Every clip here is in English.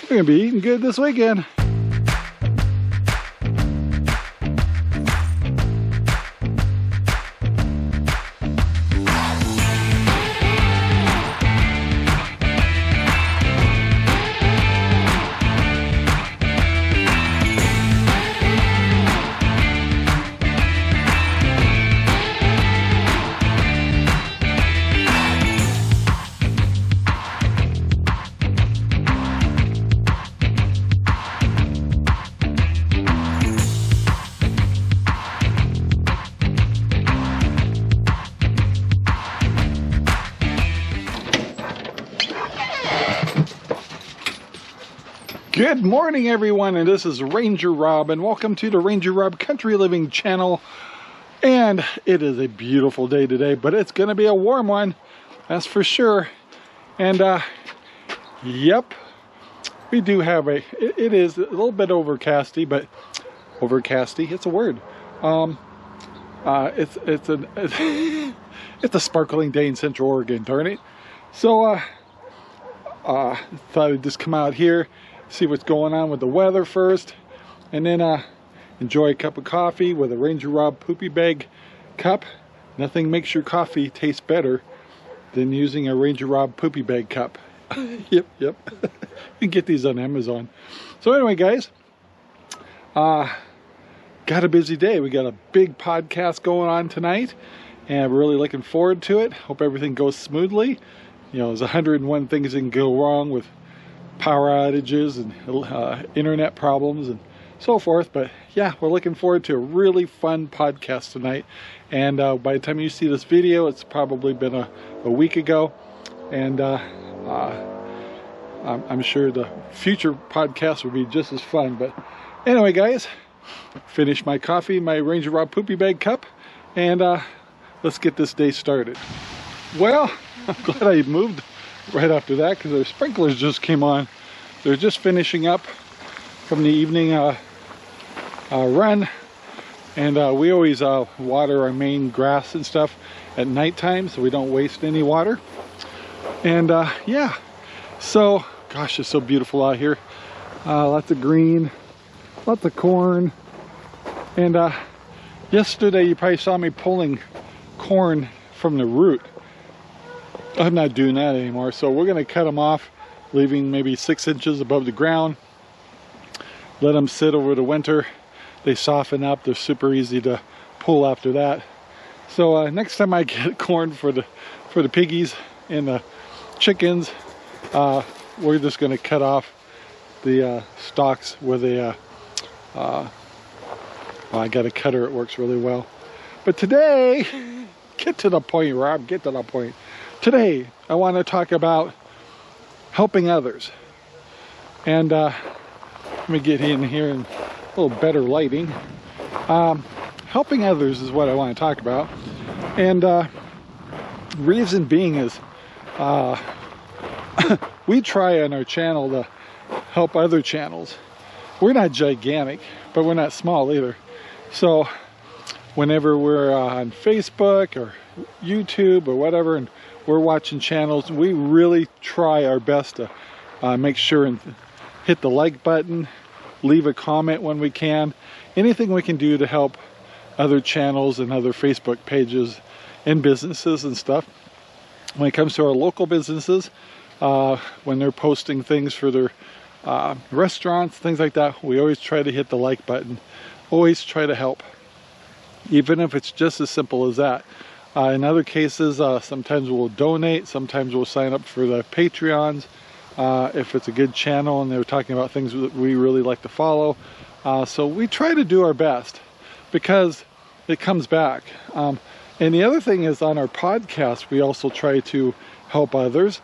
We're gonna be eating good this weekend. Good morning everyone, and this is Ranger Rob, and welcome to the Ranger Rob Country Living channel. And it is a beautiful day today, but it's gonna be a warm one, that's for sure. And yep, we do have it is a little bit overcasty, but overcasty, it's a word. It's a sparkling day in Central Oregon, darn it. So thought I'd just come out here, see what's going on with the weather first, and then enjoy a cup of coffee with a RangerRob poopy bag cup. Nothing makes your coffee taste better than using a RangerRob poopy bag cup. Yep. You can get these on Amazon. So anyway, guys, got a busy day. We got a big podcast going on tonight, and we're really looking forward to it. Hope everything goes smoothly. You know, there's 101 things that can go wrong with power outages and internet problems and so forth, but yeah, we're looking forward to a really fun podcast tonight. And by the time you see this video, it's probably been a week ago, and I'm sure the future podcast will be just as fun. But anyway, guys, finish my coffee, my RangerRob poopy bag cup, and let's get this day started. Well, I'm glad I moved right after that, because our sprinklers just came on. They're just finishing up from the evening run, and we always water our main grass and stuff at nighttime so we don't waste any water. And yeah, so gosh, it's so beautiful out here. Lots of green, lots of corn, and yesterday you probably saw me pulling corn from the root. I'm not doing that anymore, so we're going to cut them off, leaving maybe 6 inches above the ground. Let them sit over the winter. They soften up. They're super easy to pull after that. So next time I get corn for the piggies and the chickens, we're just going to cut off the stalks with a well, I got a cutter. It works really well. But today, get to the point, Rob. Get to the point. Today, I want to talk about helping others. And let me get in here in a little better lighting. Helping others is what I want to talk about. And reason being is we try on our channel to help other channels. We're not gigantic, but we're not small either. So whenever we're on Facebook or YouTube or whatever, and we're watching channels, we really try our best to make sure and hit the like button, leave a comment when we can, anything we can do to help other channels and other Facebook pages and businesses and stuff. When it comes to our local businesses, when they're posting things for their restaurants, things like that, we always try to hit the like button, always try to help, even if it's just as simple as that. In other cases, sometimes we'll donate, sometimes we'll sign up for the Patreons if it's a good channel and they're talking about things that we really like to follow. So we try to do our best because it comes back. And the other thing is, on our podcast, we also try to help others.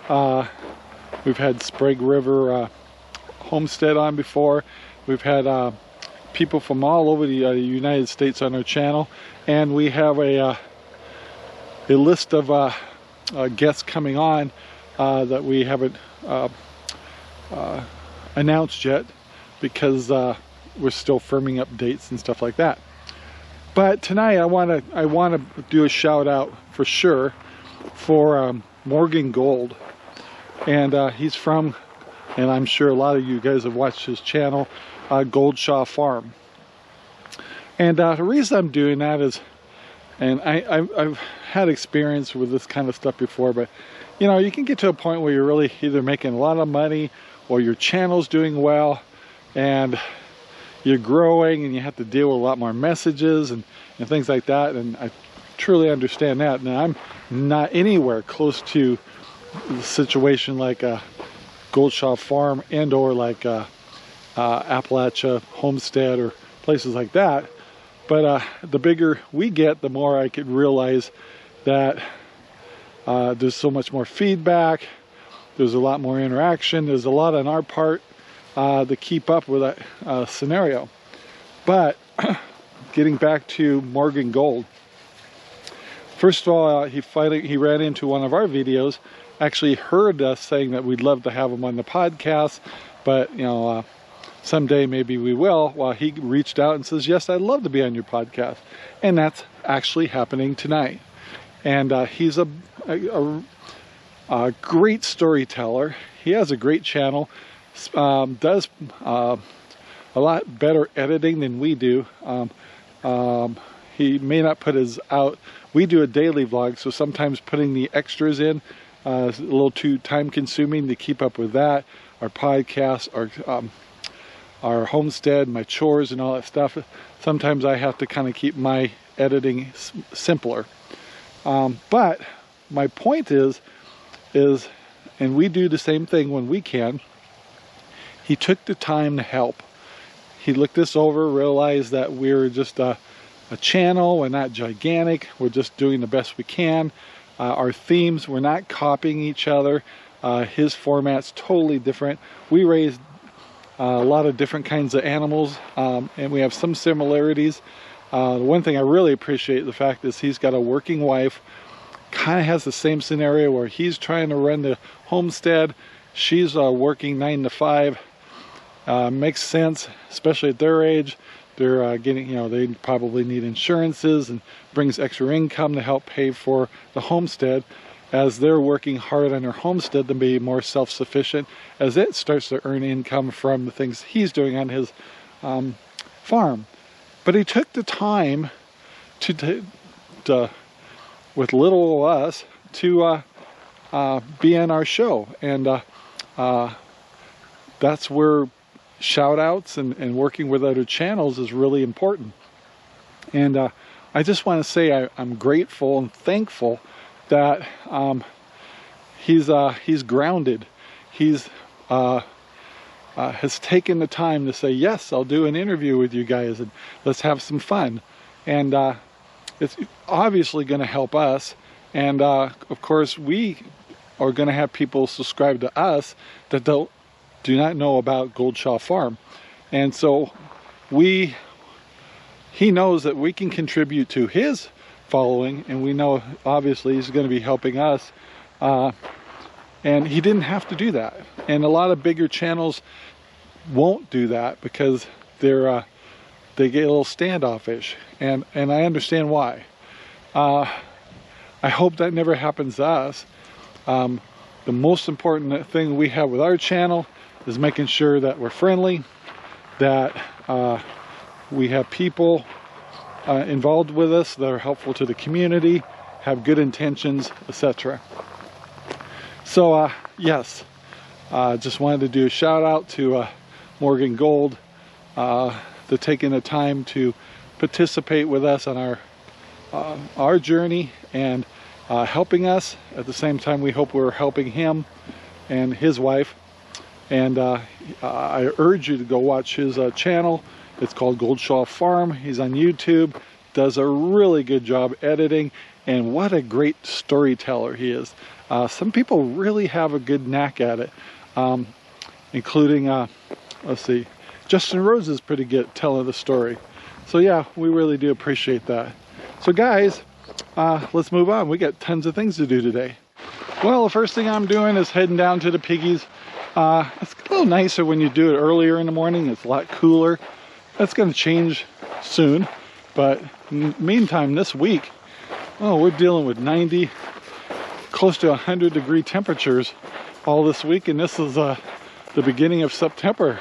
We've had Sprague River Homestead on before. We've had people from all over the United States on our channel, and we have a list of guests coming on that we haven't announced yet, because we're still firming up dates and stuff like that. But tonight I want to do a shout out for sure for Morgan Gold, and he's from and I'm sure a lot of you guys have watched his channel, Goldshaw Farm. And the reason I'm doing that is, and I've had experience with this kind of stuff before, but you know, you can get to a point where you're really either making a lot of money or your channel's doing well and you're growing and you have to deal with a lot more messages and things like that. And I truly understand that. Now, I'm not anywhere close to the situation like a Goldshaw Farm and or like Appalachia Homestead or places like that. But the bigger we get, the more I could realize that there's so much more feedback, there's a lot more interaction, there's a lot on our part to keep up with that scenario. But getting back to Morgan Gold, first of all, he ran into one of our videos, actually heard us saying that we'd love to have him on the podcast, but you know, someday maybe we will. Well, he reached out and says, yes, I'd love to be on your podcast. And that's actually happening tonight. And he's a great storyteller. He has a great channel, does a lot better editing than we do. He may not put his out. We do a daily vlog, so sometimes putting the extras in is a little too time consuming to keep up with that. Our podcast, our homestead, my chores and all that stuff. Sometimes I have to kind of keep my editing simpler. But my point is, and we do the same thing when we can, he took the time to help. He looked us over, realized that we're just a channel, we're not gigantic, we're just doing the best we can. Our themes, we're not copying each other. His format's totally different. We raised a lot of different kinds of animals, and we have some similarities. The one thing I really appreciate the fact is he's got a working wife, kind of has the same scenario where he's trying to run the homestead, she's working 9 to 5. Makes sense, especially at their age. They're getting, you know, they probably need insurances and brings extra income to help pay for the homestead as they're working hard on their homestead to be more self-sufficient as it starts to earn income from the things he's doing on his farm. But he took the time to with little of us, to be on our show. And that's where shout outs and working with other channels is really important. And I just want to say I'm grateful and thankful that he's grounded. He's has taken the time to say, yes, I'll do an interview with you guys and let's have some fun. And it's obviously going to help us. And of course, we are going to have people subscribe to us that do not know about Goldshaw Farm. And so he knows that we can contribute to his following, and we know obviously he's going to be helping us. And he didn't have to do that. And a lot of bigger channels won't do that because they get a little standoffish, and I understand why. I hope that never happens to us. The most important thing we have with our channel is making sure that we're friendly, that we have people involved with us that are helpful to the community, have good intentions, etc. So yes, just wanted to do a shout out to Morgan Gold, for taking the time to participate with us on our journey and helping us. At the same time, we hope we're helping him and his wife. And I urge you to go watch his channel. It's called Goldshaw Farm. He's on YouTube, does a really good job editing, and what a great storyteller he is. Some people really have a good knack at it, including, let's see, Justin Rose is pretty good at telling the story. So yeah, we really do appreciate that. So guys, let's move on. We got tons of things to do today. Well, the first thing I'm doing is heading down to the piggies. It's a little nicer when you do it earlier in the morning. It's a lot cooler. That's going to change soon. But meantime, this week, oh, we're dealing with 90, close to 100 degree temperatures all this week. And this is the beginning of September.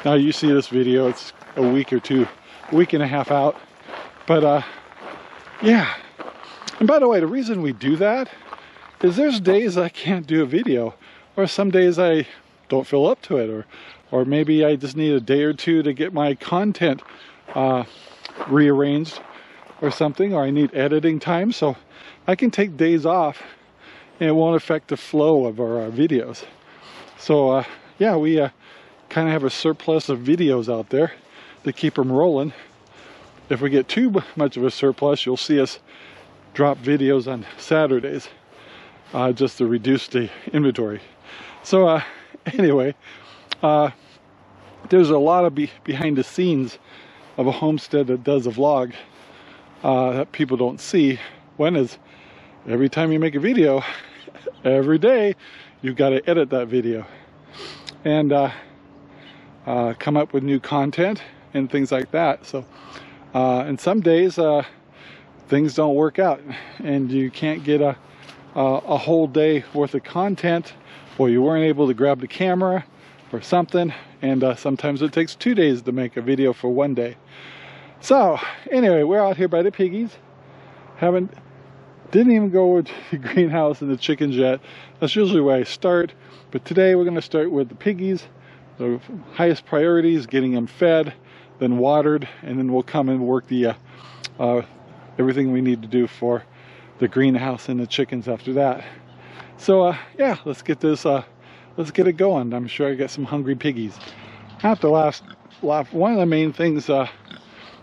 Now you see this video, it's a week or two, a week and a half out. But yeah. And by the way, the reason we do that is there's days I can't do a video, or some days I don't feel up to it, or maybe I just need a day or two to get my content rearranged or something, or I need editing time, so I can take days off and it won't affect the flow of our videos. So yeah, we kind of have a surplus of videos out there to keep them rolling. If we get too much of a surplus, you'll see us drop videos on Saturdays just to reduce the inventory. So anyway, there's a lot of behind the scenes of a homestead that does a vlog that people don't see. One is every time you make a video, every day you've got to edit that video and come up with new content and things like that. So and some days things don't work out and you can't get a whole day worth of content, or you weren't able to grab the camera or something, and sometimes it takes 2 days to make a video for one day. So anyway, we're out here by the piggies. Didn't even go to the greenhouse and the chickens yet. That's usually where I start, but today we're going to start with the piggies. The highest priority is getting them fed, then watered, and then we'll come and work the everything we need to do for the greenhouse and the chickens after that. So yeah, let's get this let's get it going. I'm sure I got some hungry piggies. I have to laugh. One of the main things that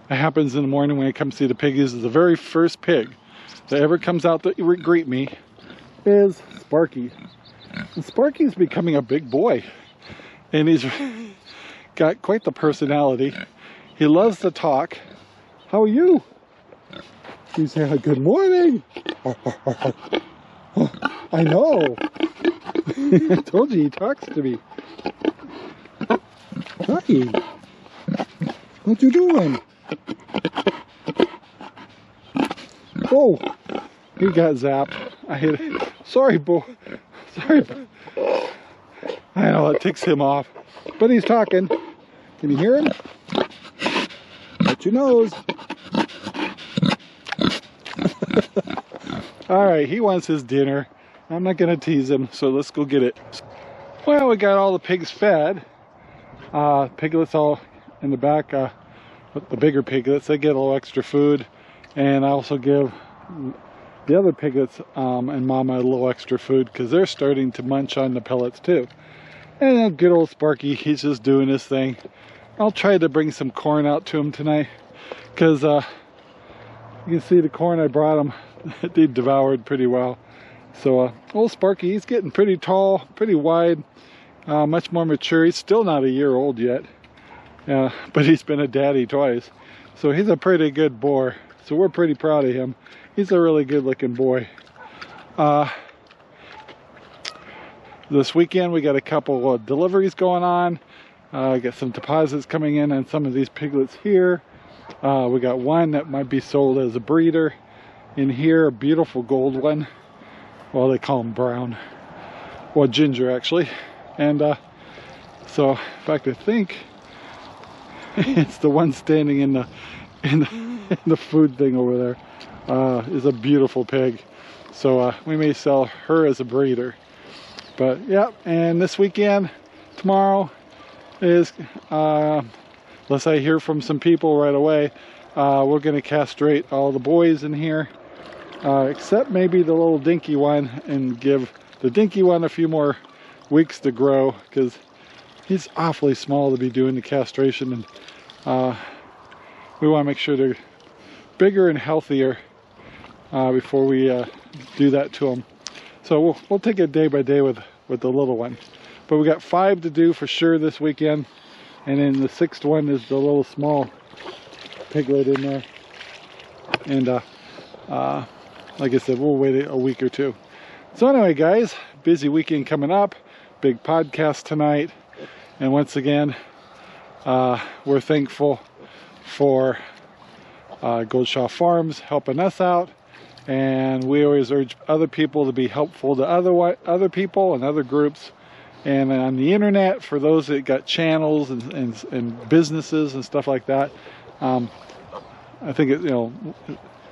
happens in the morning when I come see the piggies is the very first pig that ever comes out to greet me is Sparky. And Sparky's becoming a big boy, and he's got quite the personality. He loves to talk. How are you? He said, good morning. I know. I told you he talks to me. Hi. What you doing? Oh, he got zapped. I hit it. Sorry, boy. Sorry. I know, it ticks him off. But he's talking. Can you hear him? Touch your nose. Alright, he wants his dinner. I'm not going to tease him, so let's go get it. Well, we got all the pigs fed. Piglets all in the back, the bigger piglets, they get a little extra food. And I also give the other piglets and Mama a little extra food because they're starting to munch on the pellets too. And then good old Sparky, he's just doing his thing. I'll try to bring some corn out to him tonight because you can see the corn I brought him, they devoured pretty well. So old Sparky, he's getting pretty tall, pretty wide, much more mature. He's still not a year old yet, but he's been a daddy twice. So he's a pretty good boar. So we're pretty proud of him. He's a really good looking boy. This weekend we got a couple of deliveries going on. Got some deposits coming in on some of these piglets here. We got one that might be sold as a breeder in here, a beautiful gold one. Well, they call them brown, or ginger actually. And so in fact I think it's the one standing in the food thing over there. Is a beautiful pig. So we may sell her as a breeder. But yeah, and this weekend, tomorrow is, unless I hear from some people right away, we're going to castrate all the boys in here, except maybe the little dinky one, and give the dinky one a few more weeks to grow because he's awfully small to be doing the castration, and we want to make sure they're bigger and healthier before we do that to them. So we'll take it day by day with the little one. But we got 5 to do for sure this weekend. And then the 6th one is the little small piglet in there. And like I said, we'll wait a week or two. So anyway, guys, busy weekend coming up. Big podcast tonight. And once again, we're thankful for Goldshaw Farms helping us out. And we always urge other people to be helpful to other people and other groups. and on the internet for those that got channels and businesses and stuff like that. I think it, you know,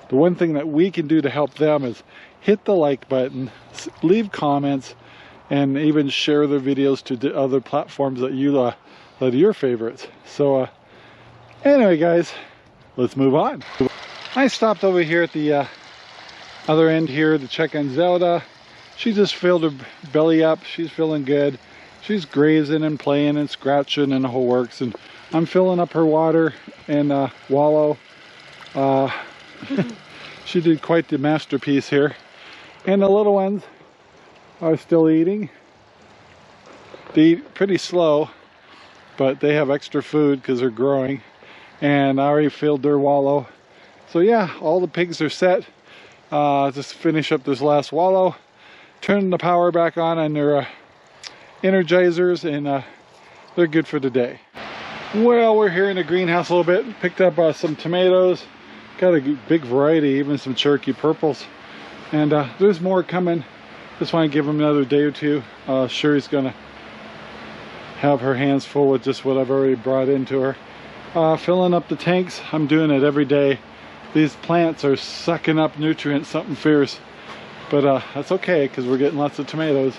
the one thing that we can do to help them is hit the like button, leave comments, and even share their videos to other platforms that you that are your favorites. So anyway guys, let's move on. I stopped over here at the other end here to check on Zelda. She just filled her belly up. She's feeling good. She's grazing and playing and scratching and the whole works, and I'm filling up her water and wallow. She did quite the masterpiece here. And the little ones are still eating. They eat pretty slow, but they have extra food because they're growing. And I already filled their wallow. So yeah, all the pigs are set. Just finish up this last wallow, turn the power back on their energizers, and they're good for the day. Well, we're here in the greenhouse a little bit. Picked up some tomatoes. Got a big variety, even some Cherokee purples. And there's more coming. Just want to give them another day or two. Sherry's gonna have her hands full with just what I've already brought into her. Filling up the tanks. I'm doing it every day. These plants are sucking up nutrients, something fierce. But that's okay, because we're getting lots of tomatoes.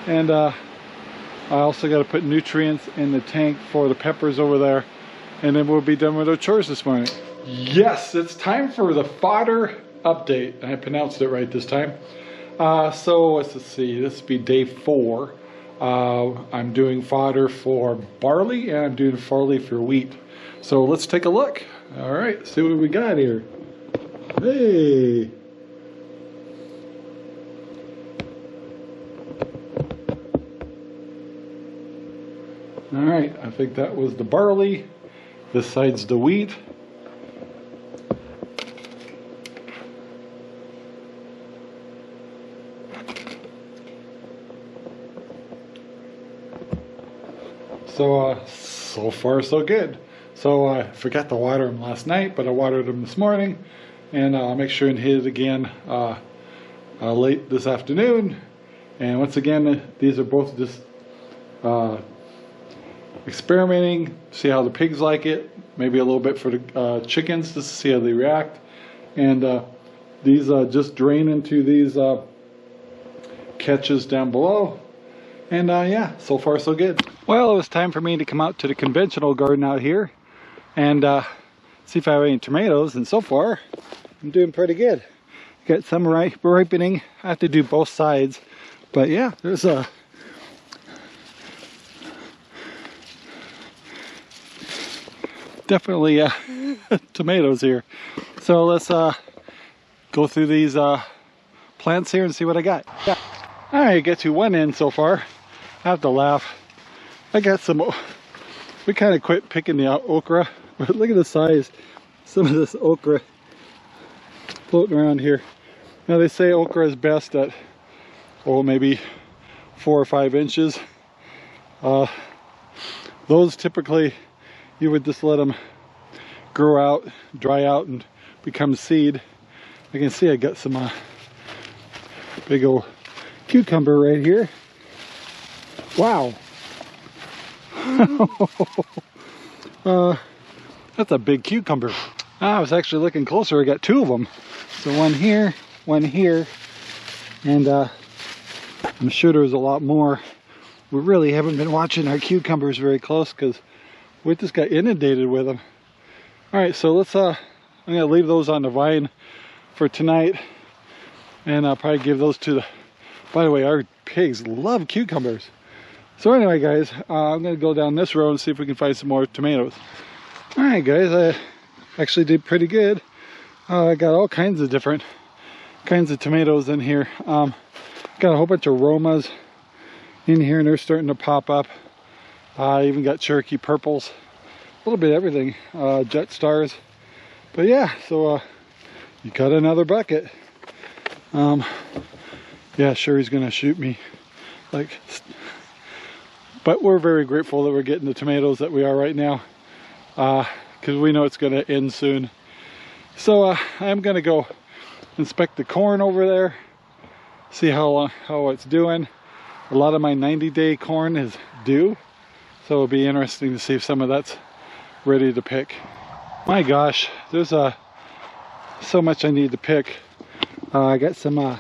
And I also got to put nutrients in the tank for the peppers over there. And then we'll be done with our chores this morning. Yes, it's time for the fodder update. I pronounced it right this time. So let's see, this will be day 4. I'm doing fodder for barley and I'm doing fodder for wheat. So let's take a look. All right, see what we got here. Hey. All right, I think that was the barley. This side's the wheat. So far so good. So I forgot to water them last night, but I watered them this morning, and I'll make sure and hit it again late this afternoon. And once again, these are both just experimenting, see how the pigs like it, maybe a little bit for the chickens just to see how they react. And these just drain into these catches down below. And yeah, so far so good. Well, it was time for me to come out to the conventional garden out here and see if I have any tomatoes, and so far I'm doing pretty good. Got some ripening. I have to do both sides, but yeah, there's definitely tomatoes here. So let's go through these plants here and see what I got. Yeah. All right, get to one end so far. I have to laugh. I got some, we kind of quit picking the okra, but look at the size. Some of this okra floating around here. Now they say okra is best at, oh, maybe 4 or 5 inches. Those typically, you would just let them grow out, dry out, and become seed. I can see I got some big old cucumber right here. Wow. That's a big cucumber. I was actually looking closer. I got 2 of them. So one here, and I'm sure there's a lot more. We really haven't been watching our cucumbers very close because we just got inundated with them. All right, so let's I'm gonna leave those on the vine for tonight, and I'll probably give those to the, by the way, our pigs love cucumbers. So anyway guys, I'm gonna go down this road and see if we can find some more tomatoes. All right guys, I actually did pretty good. I got all kinds of different kinds of tomatoes in here. Got a whole bunch of Romas in here, and they're starting to pop up. I even got Cherokee purples, a little bit of everything, Jet Stars. But yeah, so you got another bucket. Yeah, sure, he's gonna shoot me. But we're very grateful that we're getting the tomatoes that we are right now, because we know it's gonna end soon. So I'm gonna go inspect the corn over there, see how it's doing. a lot of my 90-day corn is due, so it'll be interesting to see if some of that's ready to pick. My gosh, there's so much I need to pick. I got some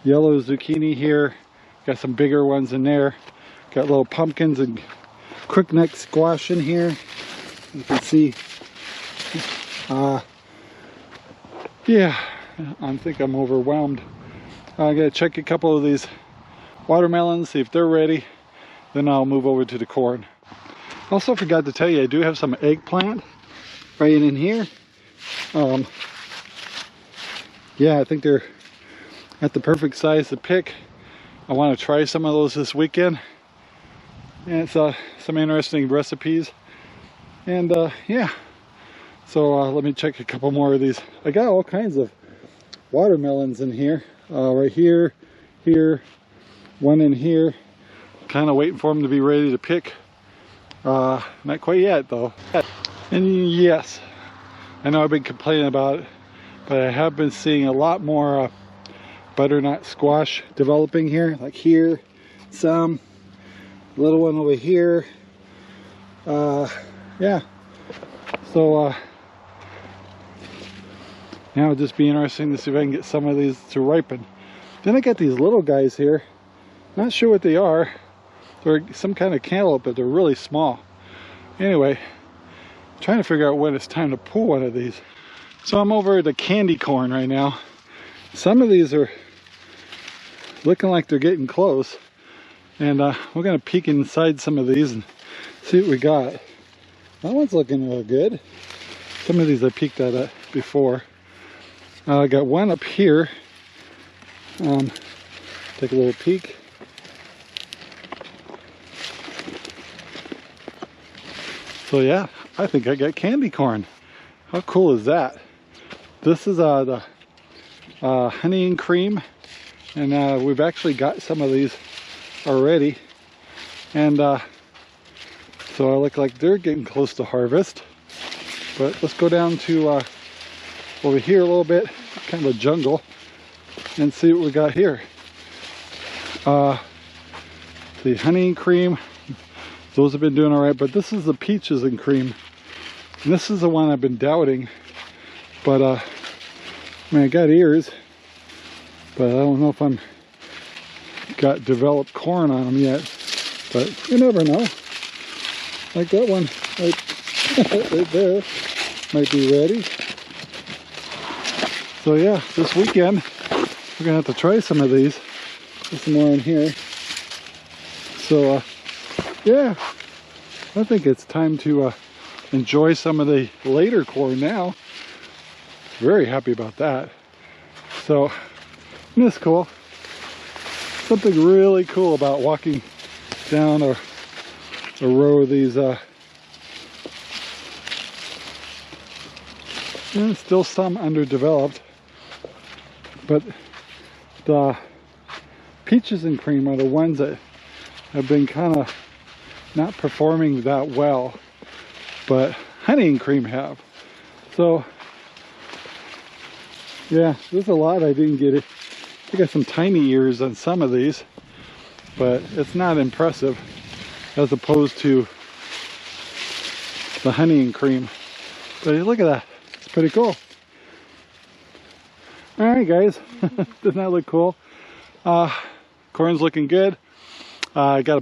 yellow zucchini here, got some bigger ones in there, got little pumpkins and crookneck squash in here. You can see, yeah, I think I'm overwhelmed. I gotta check a couple of these watermelons, see if they're ready, then I'll move over to the corn. Also forgot to tell you, I do have some eggplant right in here. Yeah, I think they're at the perfect size to pick. I want to try some of those this weekend. And it's some interesting recipes. And yeah, so let me check a couple more of these. I got all kinds of watermelons in here. Right here, here, one in here. Kind of waiting for them to be ready to pick. Not quite yet though. And yes, I know I've been complaining about it, but I have been seeing a lot more butternut squash developing here. Like here, some, little one over here. Yeah, so now it'll just be interesting to see if I can get some of these to ripen. Then I got these little guys here. Not sure what they are. They're some kind of cantaloupe, but they're really small. Anyway, I'm trying to figure out when it's time to pull one of these. So I'm over at the candy corn right now. Some of these are looking like they're getting close. And we're going to peek inside some of these and see what we got. That one's looking real good. Some of these I peeked at before. I got one up here. Take a little peek. So yeah, I think I got candy corn. How cool is that? This is the honey and cream, and we've actually got some of these already, and so I look like they're getting close to harvest. But let's go down to over here a little bit, kind of a jungle, and see what we got here. The honey and cream, those have been doing all right, but this is the peaches and cream, and this is the one I've been doubting. But I mean, I got ears, but I don't know if I'm got developed corn on them yet, but you never know. Like that one right there might be ready. So yeah, this weekend we're gonna have to try some of these. There's some more in here. So yeah, I think it's time to enjoy some of the later corn now. Very happy about that. So isn't this cool? Something really cool about walking down a row of these still some underdeveloped, but the peaches and cream are the ones that have been kind of not performing that well, but honey and cream have. So yeah, there's a lot I didn't get it. I got some tiny ears on some of these, but it's not impressive as opposed to the honey and cream. But look at that, it's pretty cool. All right, guys, doesn't that look cool? Corn's looking good. I got a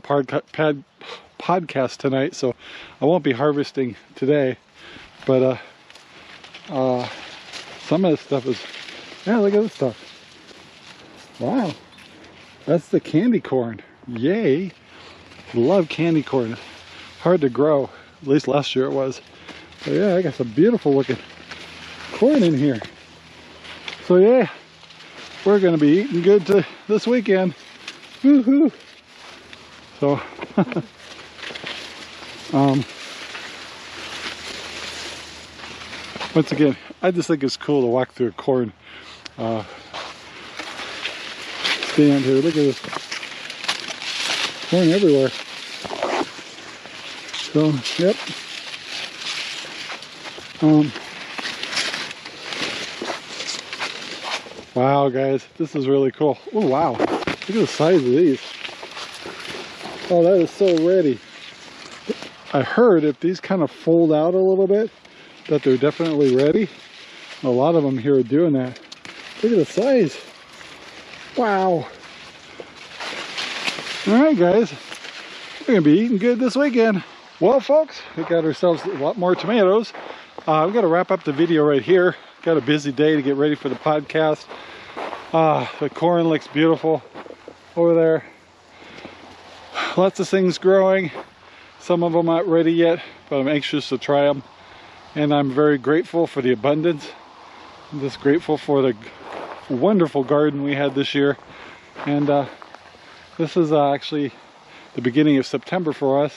podcast tonight, so I won't be harvesting today, but some of this stuff is, yeah, look at this stuff. Wow, that's the candy corn. Yay. Love candy corn. Hard to grow, at least last year it was. But yeah, I got some beautiful looking corn in here. So yeah, we're gonna be eating good this weekend. Woohoo! So once again, I just think it's cool to walk through a corn stand here. Look at this corn everywhere. So yep. Wow, guys, this is really cool. Oh wow, Look at the size of these. Oh, that is so ready. I heard if these kind of fold out a little bit, that they're definitely ready. A lot of them here are doing that. Look at the size. Wow. All right, guys. We're going to be eating good this weekend. Well, folks, we got ourselves a lot more tomatoes. We've got to wrap up the video right here. Got a busy day to get ready for the podcast. The corn looks beautiful over there. Lots of things growing. Some of them aren't ready yet, but I'm anxious to try them. And I'm very grateful for the abundance. I'm just grateful for the wonderful garden we had this year. And this is actually the beginning of September for us.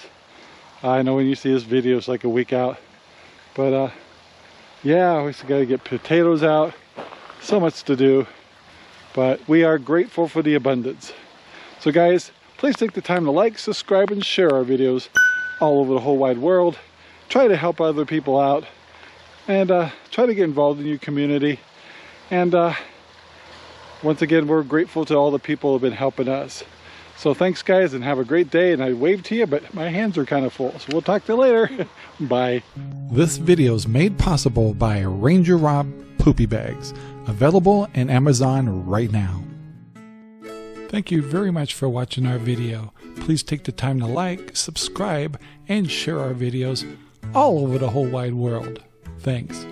I know when you see this video it's like a week out. But yeah, we still got to get potatoes out. So much to do. But we are grateful for the abundance. So guys, please take the time to like, subscribe, and share our videos all over the whole wide world. Try to help other people out. And try to get involved in your community. And once again, we're grateful to all the people who have been helping us. So thanks, guys, and have a great day. And I waved to you, but my hands are kind of full. So we'll talk to you later. Bye. This video is made possible by RangerRob Poopy Bags, available in Amazon right now. Thank you very much for watching our video. Please take the time to like, subscribe, and share our videos all over the whole wide world. Thanks.